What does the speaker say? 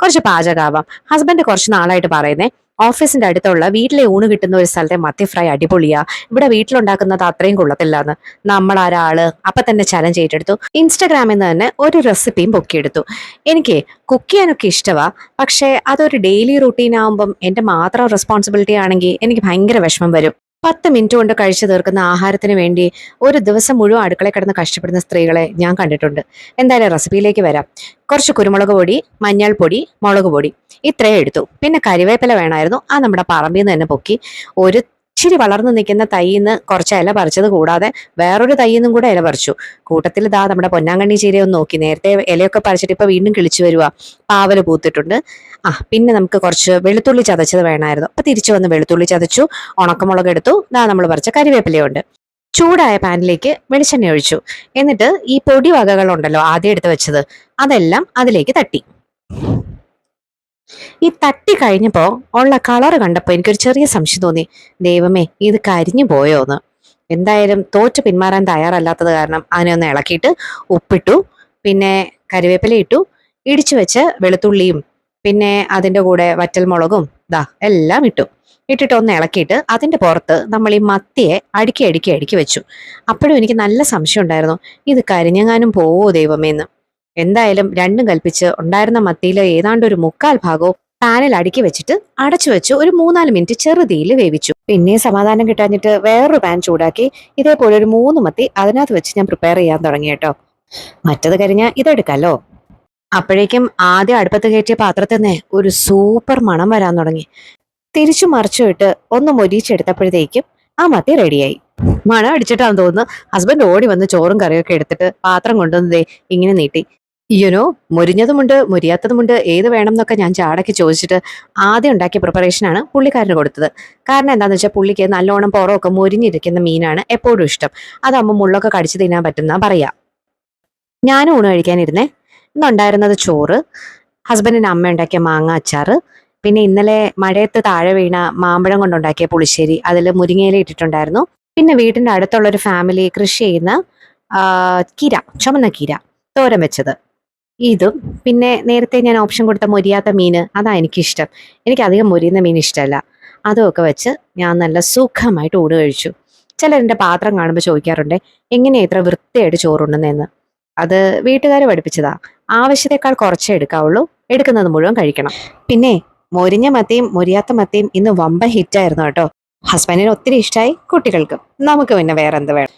കുറച്ച് പാചകമാവാം. ഹസ്ബൻഡ് കുറച്ച് നാളായിട്ട് പറയുന്നേ ഓഫീസിന്റെ അടുത്തുള്ള വീട്ടിലെ ഊണ് കിട്ടുന്ന ഒരു സ്ഥലത്തെ മത്തി ഫ്രൈ അടിപൊളിയാ, ഇവിടെ വീട്ടിലുണ്ടാക്കുന്നത് അത്രയും കൊള്ളത്തില്ലാന്ന്. നമ്മൾ ഒരാള് അപ്പൊ തന്നെ ചലഞ്ച് ഏറ്റെടുത്തു. ഇൻസ്റ്റഗ്രാമിൽ നിന്ന് തന്നെ ഒരു റെസിപ്പിയും പൊക്കിയെടുത്തു. എനിക്ക് കുക്ക് ചെയ്യാനൊക്കെ ഇഷ്ടമാ, പക്ഷെ അതൊരു ഡെയിലി റൂട്ടീൻ ആവുമ്പം എന്റെ മാത്രം റെസ്പോൺസിബിലിറ്റി ആണെങ്കിൽ എനിക്ക് ഭയങ്കര വിഷമം വരും. 10 മിനിറ്റ് കൊണ്ട് കഴിച്ചു തീർക്കുന്ന ആഹാരത്തിന് വേണ്ടി ഒരു ദിവസം മുഴുവൻ അടുക്കളയിൽ കിടന്ന് കഷ്ടപ്പെടുന്ന സ്ത്രീകളെ ഞാൻ കണ്ടിട്ടുണ്ട്. എന്തായാലും റെസിപ്പിയിലേക്ക് വരാം. കുറച്ച് കുരുമുളക് പൊടി, മഞ്ഞൾപ്പൊടി, മുളക് പൊടി ഇത്രയും എടുത്തു. പിന്നെ കരിവേപ്പില വേണമായിരുന്നു, ആ നമ്മുടെ പറമ്പിൽ നിന്ന് തന്നെ പൊക്കി. ഒരു ഇച്ചിരി വളർന്നു നിൽക്കുന്ന തൈന്ന് കുറച്ച് ഇല പറിച്ചത് കൂടാതെ വേറൊരു തൈന്നും കൂടെ ഇല പറിച്ചു. കൂട്ടത്തിൽ ഇതാ നമ്മുടെ പൊന്നാങ്കണ്ണി ചീരയൊന്ന് നോക്കി, നേരത്തെ ഇലയൊക്കെ പറിച്ചിട്ട് ഇപ്പൊ വീണ്ടും കിളിച്ചു വരുക, പാവല് പൂത്തിട്ടുണ്ട്. പിന്നെ നമുക്ക് കുറച്ച് വെളുത്തുള്ളി ചതച്ചത് വേണമായിരുന്നു, അപ്പൊ തിരിച്ചു വന്ന് വെളുത്തുള്ളി ചതച്ചു. ഉണക്കമുളക് എടുത്തു, ഇതാ നമ്മൾ പറിച്ച കരിവേപ്പിലയുണ്ട്. ചൂടായ പാനിലേക്ക് വെളിച്ചെണ്ണ ഒഴിച്ചു. എന്നിട്ട് ഈ പൊടി വകകളുണ്ടല്ലോ ആദ്യം എടുത്ത് വെച്ചത്, അതെല്ലാം അതിലേക്ക് തട്ടി. ഈ തട്ടി കഴിഞ്ഞപ്പോ ഉള്ള കളറ് കണ്ടപ്പോ എനിക്കൊരു ചെറിയ സംശയം തോന്നി. ദൈവമേ, ഇത് കരിഞ്ഞു പോയോന്ന്. എന്തായാലും തോറ്റ് പിന്മാറാൻ തയ്യാറല്ലാത്തത് കാരണം അതിനെ ഒന്ന് ഇളക്കിയിട്ട് ഉപ്പിട്ടു, പിന്നെ കരിവേപ്പില ഇട്ടു, ഇടിച്ചു വെച്ച് വെളുത്തുള്ളിയും പിന്നെ അതിന്റെ കൂടെ വറ്റൽമുളകും എല്ലാം ഇട്ടു. ഇട്ടിട്ട് ഒന്ന് ഇളക്കിയിട്ട് അതിന്റെ പുറത്ത് നമ്മൾ ഈ മത്തിയെ അടുക്കി അടുക്കി അടുക്കി വെച്ചു. അപ്പോഴും എനിക്ക് നല്ല സംശയം ഉണ്ടായിരുന്നു, ഇത് കരിഞ്ഞെങ്ങാനും പോവോ ദൈവമേന്ന്. എന്തായാലും രണ്ടും കൽപ്പിച്ച് ഉണ്ടായിരുന്ന മത്തിയിലെ ഏതാണ്ട് ഒരു മുക്കാൽ ഭാഗവും പാനിൽ അടുക്കി വെച്ചിട്ട് അടച്ചു വെച്ച് ഒരു 3-4 മിനിറ്റ് ചെറുതീയിൽ വേവിച്ചു. പിന്നെ സമാധാനം കിട്ടാഞ്ഞിട്ട് വേറൊരു പാൻ ചൂടാക്കി ഇതേപോലെ ഒരു 3 മത്തി അതിനകത്ത് വെച്ച് ഞാൻ പ്രിപ്പയർ ചെയ്യാൻ തുടങ്ങി കേട്ടോ. മറ്റത് കരിഞ്ഞ ഇതെടുക്കാലോ. അപ്പോഴേക്കും ആദ്യം അടുപ്പത്ത് കയറ്റിയ പാത്രത്തിൽ നിന്ന് ഒരു സൂപ്പർ മണം വരാൻ തുടങ്ങി. തിരിച്ചു മറിച്ചു ഇട്ട് ഒന്ന് മൊരിച്ചെടുത്തപ്പോഴത്തേക്കും ആ മത്തി റെഡിയായി. മണം അടിച്ചിട്ടാന്ന് തോന്നുന്നു ഹസ്ബൻഡ് ഓടി വന്ന് ചോറും കറിയൊക്കെ എടുത്തിട്ട് പാത്രം കൊണ്ടുവന്നതേ ഇങ്ങനെ നീട്ടി. മൊരിഞ്ഞതുമുണ്ട് മൊരിയാത്തതുമുണ്ട്, ഏത് വേണം എന്നൊക്കെ ഞാൻ ചാടക്കി ചോദിച്ചിട്ട് ആദ്യം ഉണ്ടാക്കിയ പ്രിപ്പറേഷനാണ് പുള്ളിക്കാരന് കൊടുത്തത്. കാരണം എന്താണെന്ന് വെച്ചാൽ പുള്ളിക്ക് നല്ലോണം പുറമൊക്കെ മൊരിഞ്ഞിരിക്കുന്ന മീനാണ് എപ്പോഴും ഇഷ്ടം. അതാകുമ്പോൾ മുള്ളൊക്കെ കടിച്ചു തിന്നാൻ പറ്റുന്ന പറയാ. ഞാനും ഊണ് കഴിക്കാനിരുന്നേ. ഇന്നുണ്ടായിരുന്നത് ചോറ്, ഹസ്ബൻഡിന് അമ്മ ഉണ്ടാക്കിയ മാങ്ങ അച്ചാറ്, പിന്നെ ഇന്നലെ മഴയത്ത് താഴെ വീണ മാമ്പഴം കൊണ്ടുണ്ടാക്കിയ പുളിശ്ശേരി, അതിൽ മുരിങ്ങയില ഇട്ടിട്ടുണ്ടായിരുന്നു. പിന്നെ വീടിന്റെ അടുത്തുള്ള ഒരു ഫാമിലി കൃഷി ചെയ്യുന്ന കീര, ചുമന്ന കീര തോരൻ വെച്ചത്, ഇതും പിന്നെ നേരത്തെ ഞാൻ ഓപ്ഷൻ കൊടുത്ത മൊരിയാത്ത മീന്, അതാ എനിക്കിഷ്ടം. എനിക്ക് അധികം മൊരിയുന്ന മീൻ ഇഷ്ടമല്ല. അതുമൊക്കെ വെച്ച് ഞാൻ നല്ല സുഖമായിട്ട് ഊണ് കഴിച്ചു. ചിലരെന്റെ പാത്രം കാണുമ്പോൾ ചോദിക്കാറുണ്ട് എങ്ങനെയാ ഇത്ര വൃത്തിയായിട്ട് ചോറുണ്ടെന്ന്. അത് വീട്ടുകാർ പഠിപ്പിച്ചതാ. ആവശ്യത്തെക്കാൾ കുറച്ചേ എടുക്കാവുള്ളൂ, എടുക്കുന്നത് മുഴുവൻ കഴിക്കണം. പിന്നെ മൊരിഞ്ഞ മത്തിയും മൊരിയാത്ത മത്തിയും ഇന്ന് വമ്പ ഹിറ്റായിരുന്നു കേട്ടോ. ഹസ്ബൻഡിന് ഒത്തിരി ഇഷ്ടമായി, കുട്ടികൾക്കും. നമുക്ക് പിന്നെ വേറെ എന്ത് വേണം.